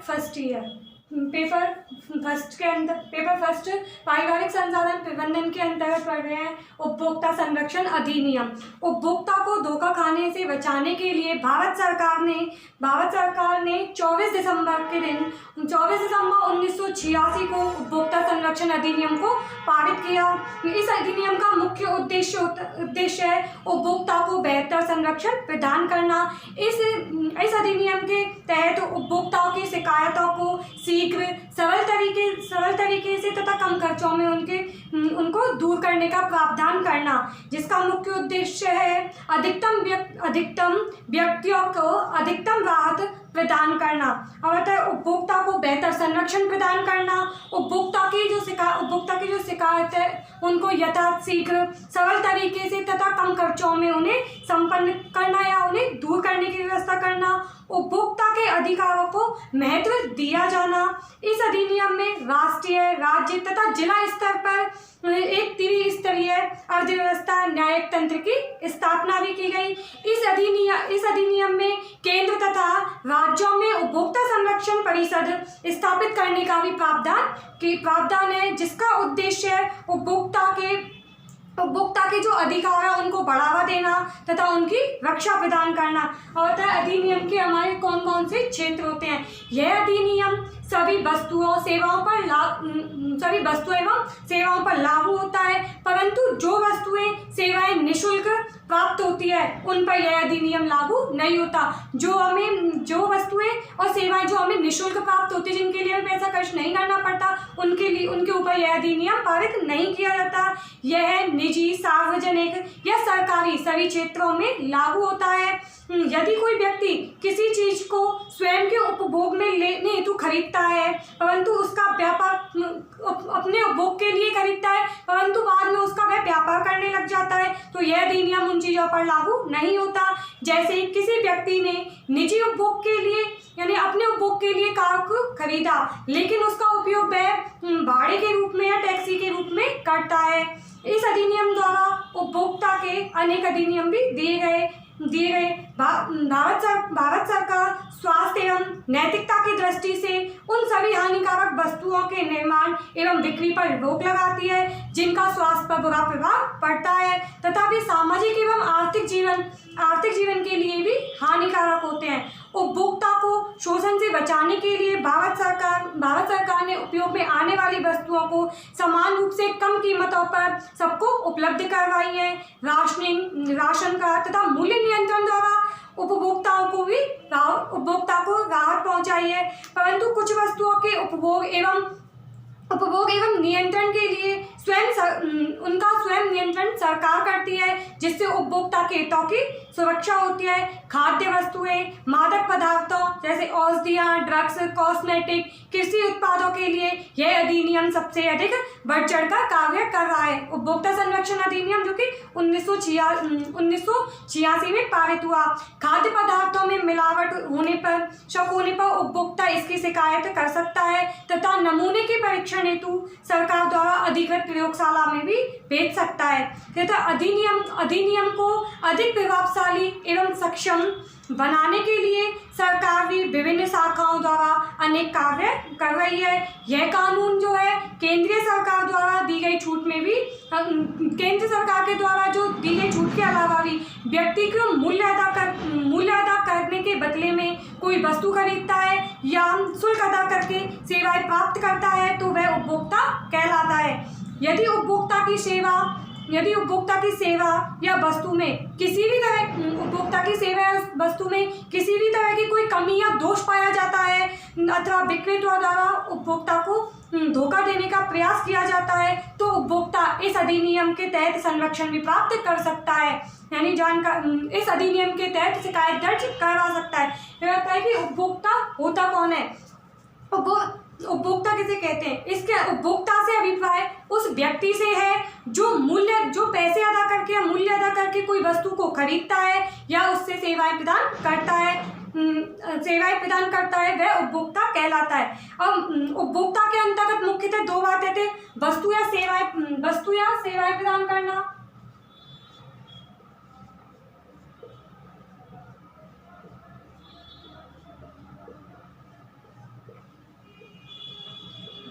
First year, paper first पारिवारिक संसाधन प्रबंधन के अंतर्गत पढ़ रहे हैं उपभोक्ता संरक्षण अधिनियम। उपभोक्ता को धोखा खाने से बचाने के लिए भारत सरकार ने 24 दिसंबर 1986 को उपभोक्ता संरक्षण अधिनियम को पारित किया। इस अधिनियम का मुख्य उद्देश्य है उपभोक्ता को बेहतर संरक्षण प्रदान करना। इस अधिनियम के तहत उपभोक्ताओं की शिकायतों को शीघ्र सरल तरीके से तथा कम खर्चों में उनको दूर करने का प्रावधान करना, जिसका मुख्य उद्देश्य है अधिकतम व्यक्तियों को अधिकतम राहत प्रदान करना और उपभोक्ता को बेहतर संरक्षण प्रदान करना। उपभोक्ता की जो शिकायत है उनको यथाशीघ्र सरल तरीके से तथा कम खर्चों में उन्हें संपन्न करना या उन्हें दूर करने की व्यवस्था करना। उपभोक्ता के अधिकारों को महत्व दिया जाना। इस अधिनियम में राष्ट्रीय, राज्य तथा जिला स्तर पर एक त्रिस्तरीय अर्थव्यवस्था न्यायिक तंत्र की स्थापना भी की गई। इस अधिनियम में केंद्र तथा राज्यों में उपभोक्ता संरक्षण परिषद स्थापित करने का भी प्रावधान है, जिसका उद्देश्य है उपभोक्ता के जो अधिकार है उनको बढ़ावा देना तथा उनकी रक्षा प्रदान करना। और अधिनियम के हमारे कौन कौन से क्षेत्र होते हैं। यह अधिनियम सभी वस्तुओं एवं सेवाओं पर लागू होता है, परंतु जो वस्तुएं सेवाएं निःशुल्क प्राप्त होती है उन पर यह अधिनियम लागू नहीं होता। जो वस्तुएं और सेवाएं जो हमें निःशुल्क प्राप्त होती है, जिनके लिए हमें पैसा खर्च नहीं करना पड़ता, उनके ऊपर यह अधिनियम पारित नहीं किया जाता। यह निजी, सार्वजनिक या सरकारी सभी क्षेत्रों में लागू होता है। यदि कोई व्यक्ति किसी चीज को स्वयं के उपभोग में लेने हेतु खरीदता है, परंतु उसका व्यापार अपने उपभोग के लिए खरीदता है, परंतु बाद में उसका वह व्यापार करने लग जाता है, तो यह अधिनियम उन चीजों पर लागू नहीं होता। जैसे किसी व्यक्ति ने निजी उपभोग के लिए यानी अपने उपभोग के लिए कार को खरीदा, लेकिन उसका उपयोग वह भाड़े के रूप में या टैक्सी के रूप में करता है। इस अधिनियम द्वारा उपभोक्ता के अनेक अधिनियम भी दिए गए। भारत सरकार स्वास्थ्य एवं नैतिकता की दृष्टि से उन सभी हानिकारक वस्तुओं के निर्माण एवं बिक्री पर रोक लगाती है जिनका स्वास्थ्य पर बुरा प्रभाव पड़ता है तथा वे सामाजिक एवं आर्थिक जीवन के लिए भी हानिकारक होते हैं। उपभोक्ता को शोषण से बचाने के लिए भारत सरकार ने उपयोग में आने वाली वस्तुओं को समान रूप से कम कीमतों पर सबको उपलब्ध करवाई है। राशन कार्ड तथा मूल्य नियंत्रण द्वारा उपभोक्ता को राहत पहुंचाई है, परंतु कुछ वस्तुओं के उपभोग एवं नियंत्रण के लिए उनका स्वयं नियंत्रण सरकार करती है, जिससे उपभोक्ता के हितों की सुरक्षा होती है। खाद्य वस्तुएं, मादक पदार्थों जैसे औषधियां, ड्रग्स, कॉस्मेटिक, कृषि उत्पादों के लिए यह अधिनियम सबसे अधिक बढ़ चढ़कर कार्य कर रहा है। उपभोक्ता संरक्षण अधिनियम जो कि 1986 में पारित हुआ। खाद्य पदार्थों में मिलावट शक होने पर उपभोक्ता इसकी शिकायत कर सकता है तथा नमूने के परीक्षण हेतु सरकार द्वारा अधिकृत प्रयोगशाला में भी भेज सकता है तथा अधिनियम को अधिक प्रभावशाली एवं सक्षम बनाने के लिए सरकार भी विभिन्न शाखाओं द्वारा अनेक कार्य कर रही है। यह कानून जो है केंद्रीय सरकार द्वारा दी गई छूट में भी केंद्र सरकार के द्वारा जो दी गई छूट के अलावा भी व्यक्ति को मूल्य अदा करने के बदले में कोई वस्तु खरीदता है या शुल्क अदा करके सेवाएं प्राप्त करता है तो वह उपभोक्ता कहलाता है। यदि उपभोक्ता की सेवा या वस्तु में किसी भी तरह की कोई कमी या दोष पाया जाता है अथवा विक्रेता द्वारा उपभोक्ता को धोखा देने का प्रयास किया जाता है तो उपभोक्ता इस अधिनियम के तहत संरक्षण भी प्राप्त कर सकता है, यानी इस अधिनियम के तहत शिकायत दर्ज करवा सकता है। यह होता है कि उपभोक्ता होता कौन है, उपभोक्ता किसे कहते हैं। इसके उपभोक्ता से अभिप्राय उस व्यक्ति से है जो पैसे अदा करके या मूल्य अदा करके कोई वस्तु को खरीदता है या उससे सेवाएं प्रदान करता है वह उपभोक्ता कहलाता है। अब उपभोक्ता के अंतर्गत मुख्यतः दो बातें थे, वस्तु या सेवाएं प्रदान करना।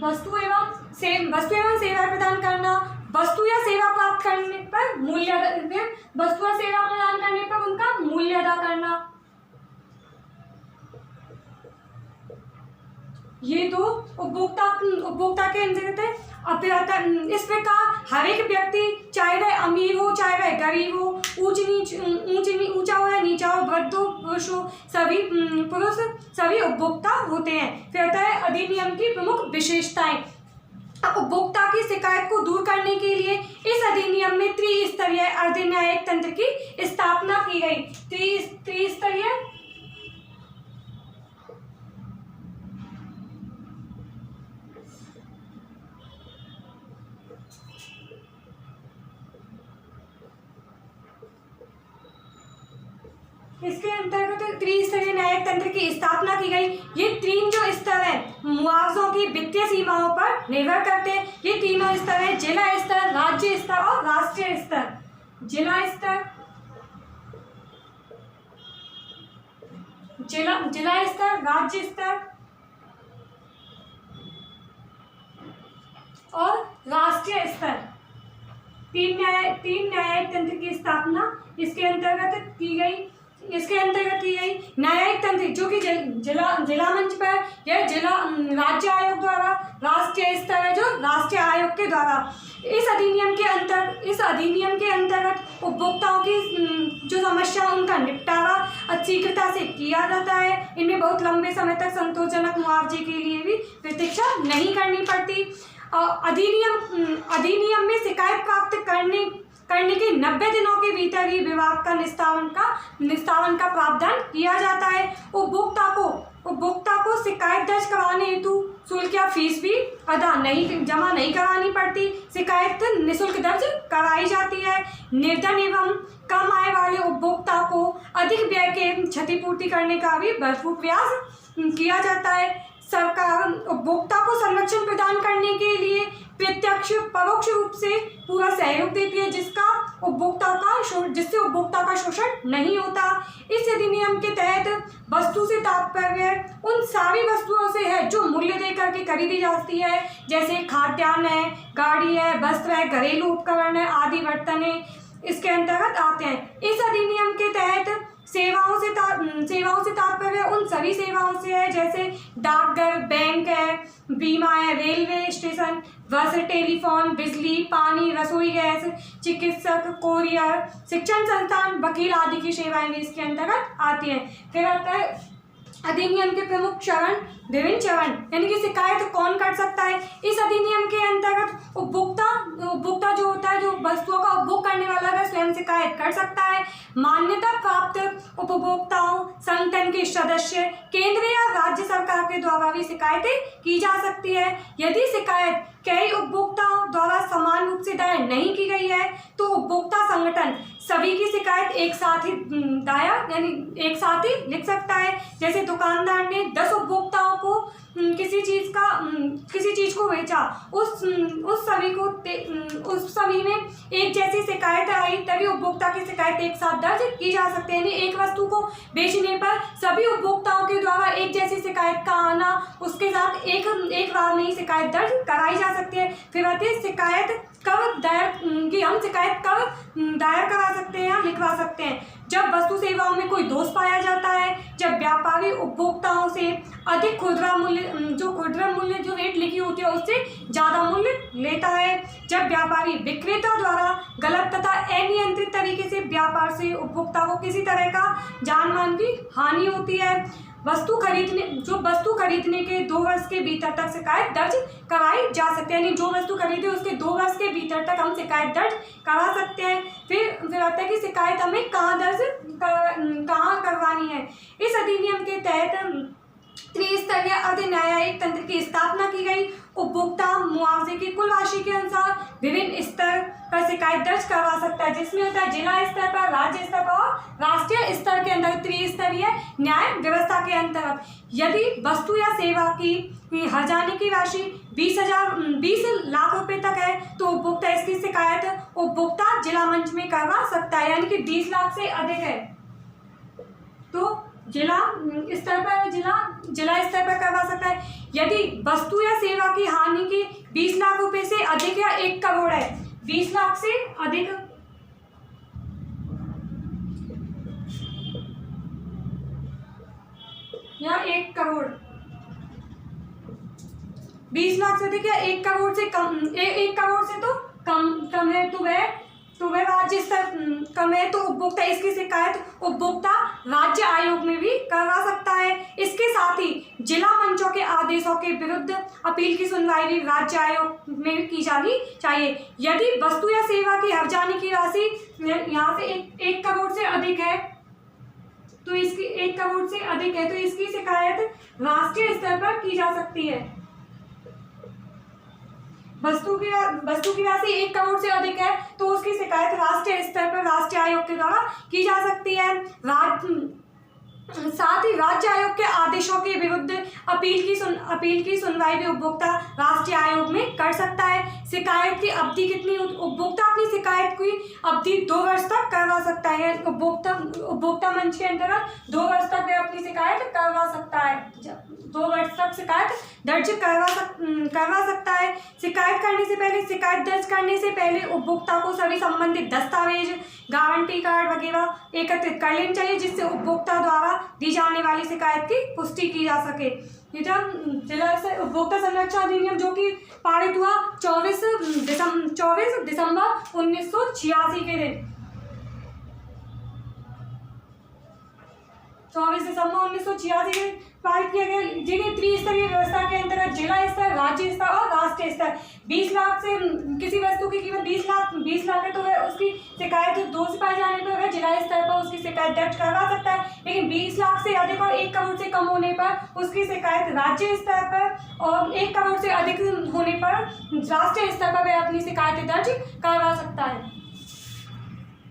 वस्तु एवं सेवाएं प्रदान करना, वस्तु या सेवा प्राप्त करने पर वस्तु या सेवा प्रदान करने पर उनका मूल्य अदा करना। ये तो उपभोक्ता के अंतर्गत है। इस प्रकार हर एक व्यक्ति, चाहे वह अमीर हो चाहे वह गरीब हो, ऊंचा हो या नीचा हो, वृद्ध हो पुरुष हो, सभी उपभोक्ता होते हैं। फिर आता है अधिनियम की प्रमुख विशेषताएं। उपभोक्ता की शिकायत को दूर करने के लिए इस अधिनियम में त्रिस्तरीय अर्धन्यायिक तंत्र की स्थापना की गई। त्रिस्तरीय इसके अंतर्गत त्रिस्तरीय न्यायिक तंत्र की स्थापना की गई। ये तीन जो स्तर है मुआवजों की वित्तीय सीमाओं पर निर्भर करते हैं। ये तीनों स्तर है जिला स्तर, राज्य स्तर और राष्ट्रीय स्तर। जिला स्तर, राज्य स्तर और राष्ट्रीय स्तर। तीन न्यायिक तंत्र की स्थापना इसके अंतर्गत की गई। न्यायिक तंत्र जो कि जिला मंच पर या राज्य आयोग द्वारा, राष्ट्रीय स्तर है जो राष्ट्रीय आयोग के द्वारा। इस अधिनियम के अंतर्गत उपभोक्ताओं की जो समस्या उनका निपटारा शीघ्रता से किया जाता है। इनमें बहुत लंबे समय तक संतोषजनक मुआवजे के लिए भी प्रतीक्षा नहीं करनी पड़ती। अधिनियम में शिकायत प्राप्त करने के 90 दिनों के भीतर ही विवाद का निस्तारण का प्रावधान किया जाता है। उपभोक्ता को शिकायत दर्ज कराने हेतु शुल्क या फीस भी जमा नहीं करानी पड़ती। शिकायत निःशुल्क दर्ज कराई जाती है। निर्धन एवं कम आय वाले उपभोक्ता को अधिक व्यय के क्षतिपूर्ति करने का भी भरपूर प्रयास किया जाता है। सरकार उपभोक्ता को संरक्षण प्रदान करने के लिए प्रत्यक्ष परोक्ष रूप से पूरा सहयोग देती है, जिससे उपभोक्ता का शोषण नहीं होता। इस अधिनियम के तहत वस्तु से तात्पर्य उन सारी वस्तुओं से है जो मूल्य देकर के खरीदी जाती है, जैसे खाद्यान्न है, गाड़ी है, वस्त्र है, घरेलू उपकरण है आदि बर्तन इसके अंतर्गत आते हैं। इस अधिनियम के तहत सेवाओं से तात्पर्य उन सभी सेवाओं से है, जैसे डाकघर, बैंक है, बीमा है, रेलवे स्टेशन, बस, टेलीफोन, बिजली, पानी, रसोई गैस, चिकित्सक, कोरियर, शिक्षण संस्थान, वकील आदि की सेवाएं भी इसके अंतर्गत आती हैं। फिर आता है अधिनियम के प्रमुख विभिन्न चरण, यानी कि शिकायत कौन कर सकता है। इस अधिनियम के अंतर्गत उपभोक्ता जो होता है, जो वस्तुओं का उपभोग करने वाला है, स्वयं शिकायत कर सकता है। मान्यता प्राप्त उपभोक्ताओं संगठन के सदस्य केंद्र या राज्य सरकार के द्वारा भी शिकायतें की जा सकती है। यदि शिकायत कई उपभोक्ताओं द्वारा समान रूप से दायर नहीं की गई है तो उपभोक्ता संगठन सभी की शिकायत एक साथ ही लिख सकता है। जैसे दुकानदार ने 10 उपभोक्ताओं को किसी चीज को बेचा, उस सभी में एक जैसी शिकायत आई, तभी उपभोक्ता की शिकायत एक साथ दर्ज की जा सकती है। यानी एक वस्तु को बेचने पर सभी उपभोक्ताओं के द्वारा एक जैसी शिकायत का आना, उसके साथ एक बार में ही शिकायत दर्ज कराई जा सकती है। फिर आती है शिकायत कब दायर करा सकते हैं या लिखवा सकते हैं। जब वस्तु सेवाओं में कोई दोष पाया जाता है, जब व्यापारी उपभोक्ताओं से अधिक खुदरा मूल्य जो रेट लिखी होती है उससे ज़्यादा मूल्य लेता है, जब व्यापारी विक्रेता द्वारा गलत तथा अनियंत्रित तरीके से व्यापार से उपभोक्ता को किसी तरह का जान माल की हानि होती है। वस्तु खरीदने के 2 वर्ष के भीतर तक शिकायत दर्ज कराई जा सकती है। यानी जो वस्तु खरीदे उसके 2 वर्ष के भीतर तक हम शिकायत दर्ज करा सकते हैं। फिर आता है कि शिकायत हमें कहाँ करवानी है। इस अधिनियम के तहत त्रिस्तरीय अर्धन्यायिक तंत्र की स्थापना की गई। उपभोक्ता मुआवजे की कुल राशि के अनुसार विभिन्न स्तर पर शिकायत दर्ज करवा सकता है, जिसमें होता है जिला स्तर पर, राज्य स्तर पर और राष्ट्रीय स्तर के अंदर त्रिस्तरीय न्याय व्यवस्था के अंतर्गत। यदि वस्तु या सेवा की हर्जाने की राशि 20 लाख रुपए तक है तो उपभोक्ता इसकी शिकायत उपभोक्ता जिला मंच में करवा सकता है। यानी कि 20 लाख से अधिक है तो जिला स्तर पर करवा सकता है। यदि वस्तु या सेवा की हानि की 20 लाख रुपए से अधिक या 1 करोड़ है, 20 लाख से अधिक या 1 करोड़, 20 लाख से अधिक या 1 करोड़ से कम, 1 करोड़ से तो कम है तो वह राज्य स्तर कम है तो उपभोक्ता इसकी शिकायत उपभोक्ता राज्य आयोग में भी करवा सकता है। इसके साथ ही जिला मंचों के आदेशों के विरुद्ध अपील की सुनवाई भी राज्य आयोग में की जानी चाहिए। यदि वस्तु या सेवा की हर्जानी की राशि यहाँ से 1 करोड़ से अधिक है तो इसकी 1 करोड़ से अधिक है तो इसकी शिकायत राष्ट्रीय स्तर पर की जा सकती है। वस्तु की राशि 1 करोड़ से अधिक है तो उसकी शिकायत राष्ट्रीय स्तर पर राष्ट्रीय आयोग के द्वारा की जा सकती है। साथ ही राज्य आयोग के आदेशों के विरुद्ध अपील की सुनवाई भी उपभोक्ता राष्ट्रीय आयोग में कर सकता है। शिकायत की अवधि कितनी, उपभोक्ता अपनी शिकायत की अवधि 2 वर्ष तक करवा सकता है। उपभोक्ता मंच के अंतर्गत 2 वर्ष तक वह अपनी शिकायत करवा सकता है, 2 वर्ष तक शिकायत दर्ज करवा सकता है। शिकायत दर्ज करने से पहले उपभोक्ता को सभी संबंधित दस्तावेज, गारंटी कार्ड वगैरह एकत्रित कर लेने चाहिए जिससे उपभोक्ता द्वारा दी जाने वाली शिकायत की पुष्टि की जा सके। जिला उपभोक्ता संरक्षण अधिनियम जो कि पारित हुआ 24 दिसंबर 1986 के दिन, 24 दिसंबर 1986 के पारित किया गया, जिन्हें त्रिस्तरीय व्यवस्था के अंतर्गत जिला स्तर, राज्य स्तर और राष्ट्रीय स्तर 20 लाख से किसी वस्तु की कीमत 20 लाख है तो वह उसकी शिकायत दोष पाए जाने पर वह जिला स्तर पर उसकी शिकायत दर्ज करवा सकता है। लेकिन 20 लाख से अधिक और 1 करोड़ से कम होने पर उसकी शिकायत राज्य स्तर पर और 1 करोड़ से अधिक होने पर राष्ट्रीय स्तर पर वह अपनी शिकायत दर्ज करवा सकता है।